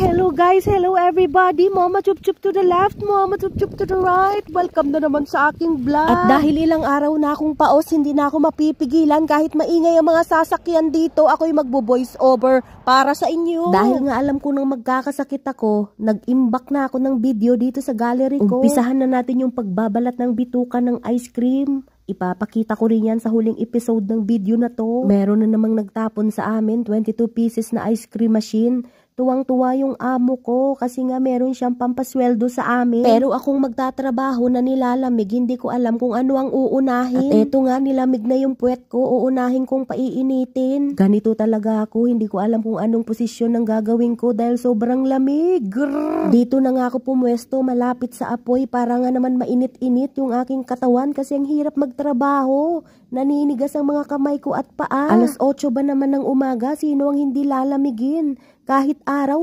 Hello guys, hello everybody. Mama Chup Chup to the left, Mama Chup Chup to the right. Welcome na naman sa aking vlog. At dahil ilang araw na akong paos, hindi na ako mapipigilan kahit maingay ang mga sasakyan dito. Ako'y magbo-voice over para sa inyo. Dahil nga alam ko nang magkakasakit ako, nag-imbak na ako ng video dito sa gallery ko. Umpisahan na natin yung pagbabalat ng bituka ng ice cream. Ipapakita ko rin yan sa huling episode ng video na to. Meron na namang nagtapon sa amin 22 pieces na ice cream machine. Tuwang-tuwa yung amo ko kasi nga meron siyang pampasweldo sa amin. Pero akong magtatrabaho na nilalamig, hindi ko alam kung ano ang uunahin. At eto nga, nilamig na yung puwet ko, uunahin kong paiinitin. Ganito talaga ako, hindi ko alam kung anong posisyon ang gagawin ko dahil sobrang lamig. Grrr. Dito na nga ako pumwesto malapit sa apoy para nga naman mainit-init yung aking katawan kasi ang hirap magtrabaho. Naninigas ang mga kamay ko at paa. Alas 8 ba naman ng umaga, sino ang hindi lalamigin? Kahit araw,